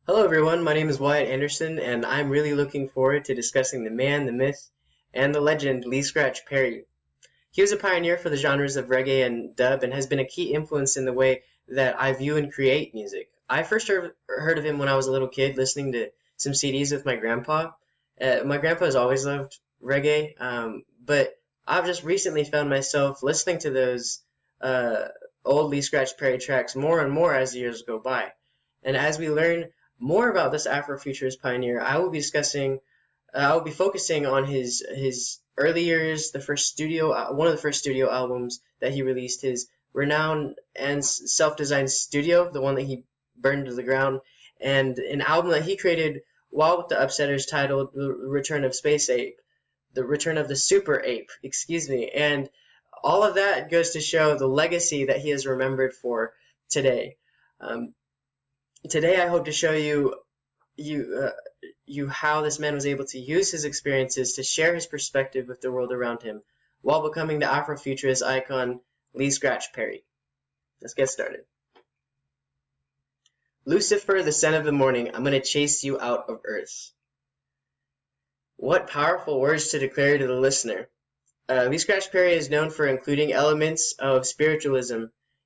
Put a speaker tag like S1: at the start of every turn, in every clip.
S1: Hello everyone, my name is Wyatt Anderson, and I'm really looking forward to discussing the man, the myth, and the legend Lee Scratch Perry. He was a pioneer for the genres of reggae and dub and has been a key influence in the way that I view and create music. I first heard of him when I was a little kid listening to some CDs with my grandpa. My grandpa has always loved reggae, but I've just recently found myself listening to those uh, old Lee Scratch Perry tracks more and more as the years go by. And as we learn more about this Afrofuturist pioneer, I will be focusing on his early years, one of the first studio albums that he released, his renowned and self-designed studio, the one that he burned to the ground, and an album that he created while with the Upsetters titled "The Return of Space Ape," the Return of the Super Ape, excuse me, and all of that goes to show the legacy that he is remembered for today. Um, Today, I hope to show you you how this man was able to use his experiences to share his perspective with the world around him while becoming the Afrofuturist icon Lee Scratch Perry. Let's get started. Lucifer, the son of the morning, I'm going to chase you out of Earth. What powerful words to declare to the listener. Lee Scratch Perry is known for including elements of spiritualism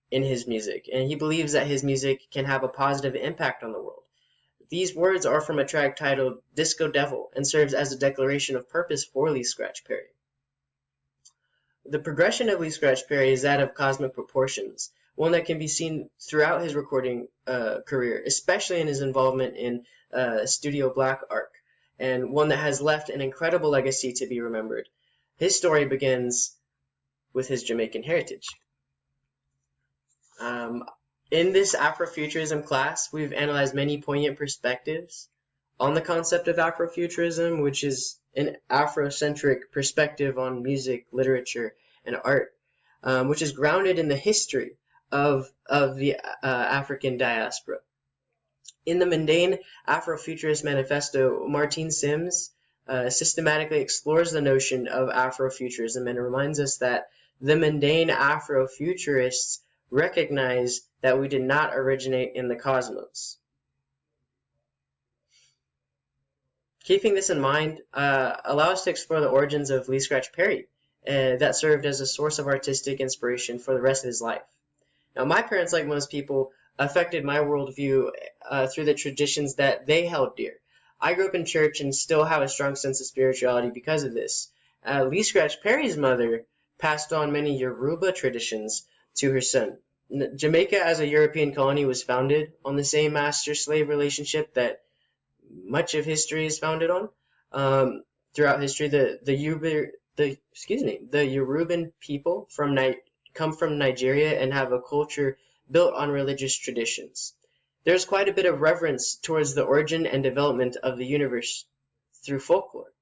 S1: in his music, and he believes that his music can have a positive impact on the world. These words are from a track titled Disco Devil and serves as a declaration of purpose for Lee Scratch Perry. The progression of Lee Scratch Perry is that of cosmic proportions, one that can be seen throughout his recording career, especially in his involvement in Studio Black Arc, and one that has left an incredible legacy to be remembered. His story begins with his Jamaican heritage. In this Afrofuturism class, we've analyzed many poignant perspectives on the concept of Afrofuturism, which is an Afrocentric perspective on music, literature, and art, which is grounded in the history of the African diaspora. In the Mundane Afrofuturist Manifesto, Martine Sims systematically explores the notion of Afrofuturism and reminds us that the mundane Afrofuturists recognize that we did not originate in the cosmos. Keeping this in mind, allow us to explore the origins of Lee Scratch Perry that served as a source of artistic inspiration for the rest of his life. Now, my parents, like most people, affected my worldview through the traditions that they held dear. I grew up in church and still have a strong sense of spirituality because of this. Lee Scratch Perry's mother passed on many Yoruba traditions to her son. Jamaica as a European colony was founded on the same master-slave relationship that much of history is founded on. Throughout history, the Yoruban people come from Nigeria and have a culture built on religious traditions. There's quite a bit of reverence towards the origin and development of the universe through folklore.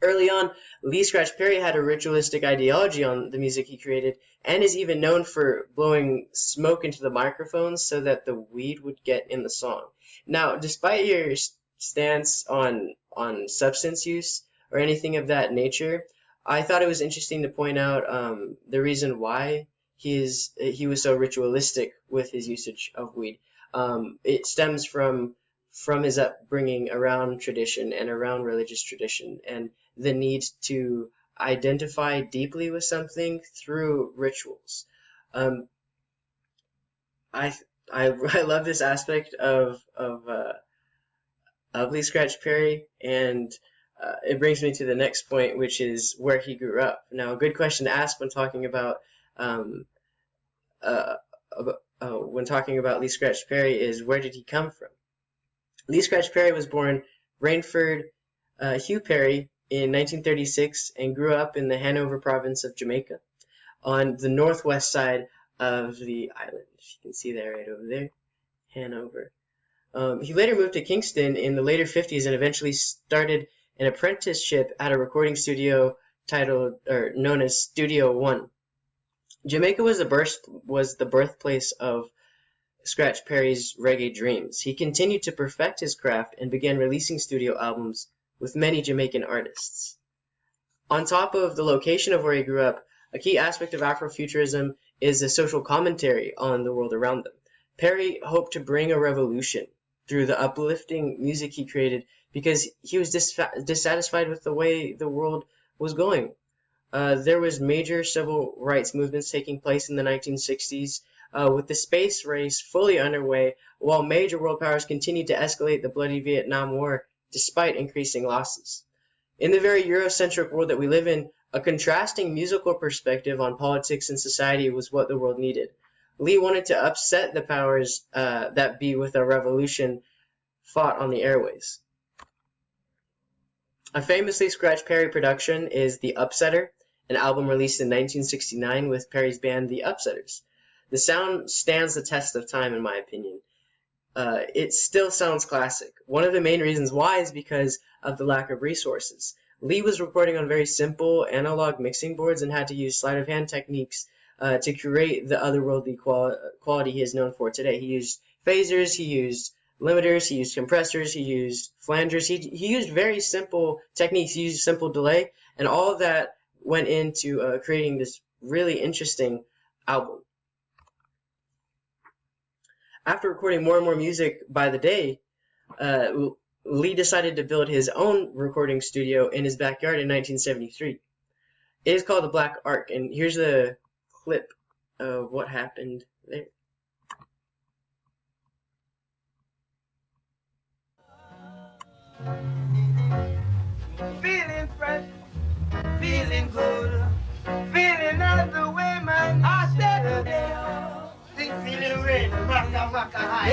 S1: Early on, Lee Scratch Perry had a ritualistic ideology on the music he created and is even known for blowing smoke into the microphones so that the weed would get in the song. Now, despite your stance on substance use or anything of that nature, I thought it was interesting to point out the reason why he was so ritualistic with his usage of weed. It stems from his upbringing around tradition and around religious tradition and the need to identify deeply with something through rituals. I love this aspect of Lee Scratch Perry, and it brings me to the next point, which is where he grew up. Now, a good question to ask when talking about Lee Scratch Perry is, where did he come from? Lee Scratch Perry was born Rainford Hugh Perry in 1936 and grew up in the Hanover province of Jamaica on the northwest side of the island. You can see that right over there, Hanover. He later moved to Kingston in the later 50s and eventually started an apprenticeship at a recording studio known as Studio One. Jamaica was the birthplace of Scratch Perry's reggae dreams. He continued to perfect his craft and began releasing studio albums with many Jamaican artists. On top of the location of where he grew up, a key aspect of Afrofuturism is the social commentary on the world around them. Perry hoped to bring a revolution through the uplifting music he created because he was dissatisfied with the way the world was going. There was major civil rights movements taking place in the 1960s, with the space race fully underway, while major world powers continued to escalate the bloody Vietnam War despite increasing losses. In the very Eurocentric world that we live in, a contrasting musical perspective on politics and society was what the world needed. Lee wanted to upset the powers that be with a revolution fought on the airways. A famously Scratch Perry production is The Upsetter, an album released in 1969 with Perry's band The Upsetters. The sound stands the test of time, in my opinion. It still sounds classic. One of the main reasons why is because of the lack of resources. Lee was recording on very simple analog mixing boards and had to use sleight of hand techniques to create the otherworldly quality he is known for today. He used phasers, he used limiters, he used compressors, he used flangers, he used very simple techniques, he used simple delay, and all of that went into creating this really interesting album. After recording more and more music by the day, Lee decided to build his own recording studio in his backyard in 1973. It is called the Black Ark, and here's a clip of what happened there.
S2: Feeling fresh, feeling good, feeling like the way man I said today. Feeling rain, maka maka high.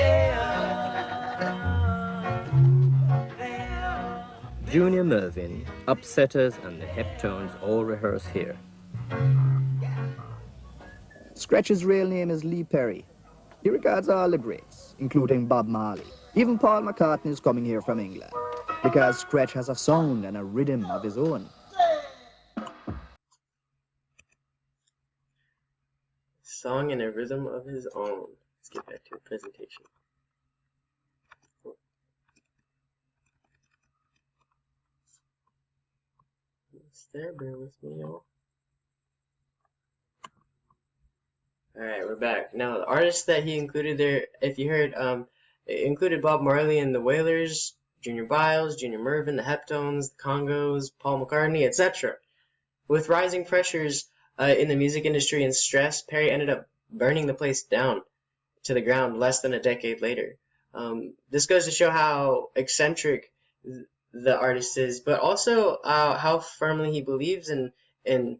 S3: Junior Mervyn, Upsetters and the Heptones all rehearse here.
S4: Scratch's real name is Lee Perry. He regards all the greats, including Bob Marley. Even Paul McCartney is coming here from England, because Scratch has a sound and a rhythm of his own.
S1: Song and a rhythm of his own. Let's get back to the presentation. It's there, bear with me, y'all. Alright, we're back. Now, the artists that he included there, if you heard, it included Bob Marley and the Wailers, Junior Biles, Junior Mervyn, the Heptones, the Congos, Paul McCartney, etc. With rising pressures in the music industry and stress, Perry ended up burning the place down to the ground less than a decade later. This goes to show how eccentric the artist is, but also how firmly he believes in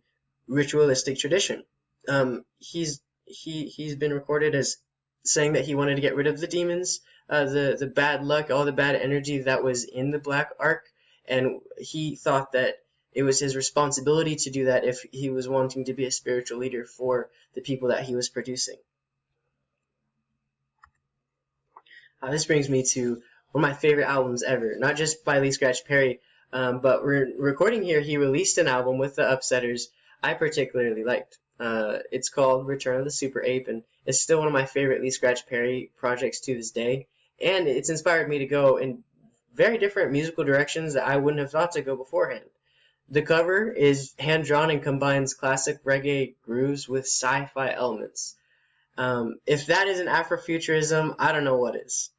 S1: ritualistic tradition. He's been recorded as saying that he wanted to get rid of the demons, the bad luck, all the bad energy that was in the Black Ark, and he thought that it was his responsibility to do that if he was wanting to be a spiritual leader for the people that he was producing. This brings me to one of my favorite albums ever, not just by Lee Scratch Perry, but we're recording here. He released an album with the Upsetters I particularly liked. It's called Return of the Super Ape, and it's still one of my favorite Lee Scratch Perry projects to this day, and it's inspired me to go in very different musical directions that I wouldn't have thought to go beforehand. The cover is hand-drawn and combines classic reggae grooves with sci-fi elements. If that isn't Afrofuturism, I don't know what is.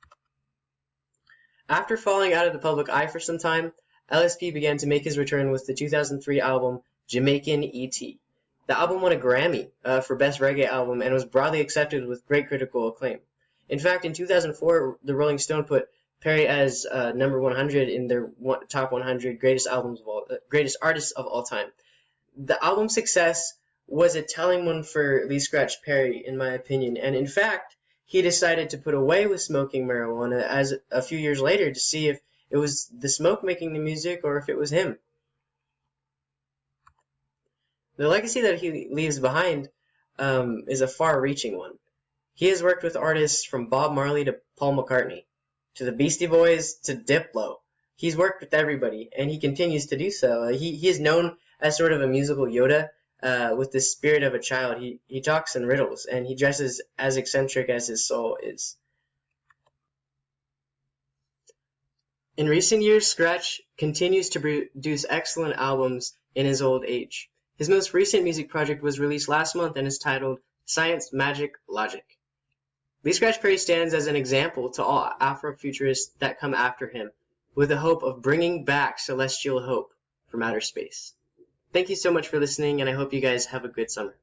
S1: After falling out of the public eye for some time, LSP began to make his return with the 2003 album Jamaican E.T. The album won a Grammy for Best Reggae Album and was broadly accepted with great critical acclaim. In fact, in 2004, the Rolling Stone put Perry as number 100 in their top 100 greatest artists of all time. The album's success was a telling one for Lee Scratch Perry, in my opinion, and in fact, he decided to put away with smoking marijuana as a few years later to see if it was the smoke making the music or if it was him. The legacy that he leaves behind is a far-reaching one. He has worked with artists from Bob Marley to Paul McCartney, to the Beastie Boys to Diplo. He's worked with everybody, and he continues to do so. He is known as sort of a musical Yoda, with the spirit of a child. He talks in riddles, and he dresses as eccentric as his soul is. In recent years, Scratch continues to produce excellent albums in his old age. His most recent music project was released last month and is titled Science, Magic, Logic. Lee Scratch Perry stands as an example to all Afrofuturists that come after him, with the hope of bringing back celestial hope from outer space. Thank you so much for listening, and I hope you guys have a good summer.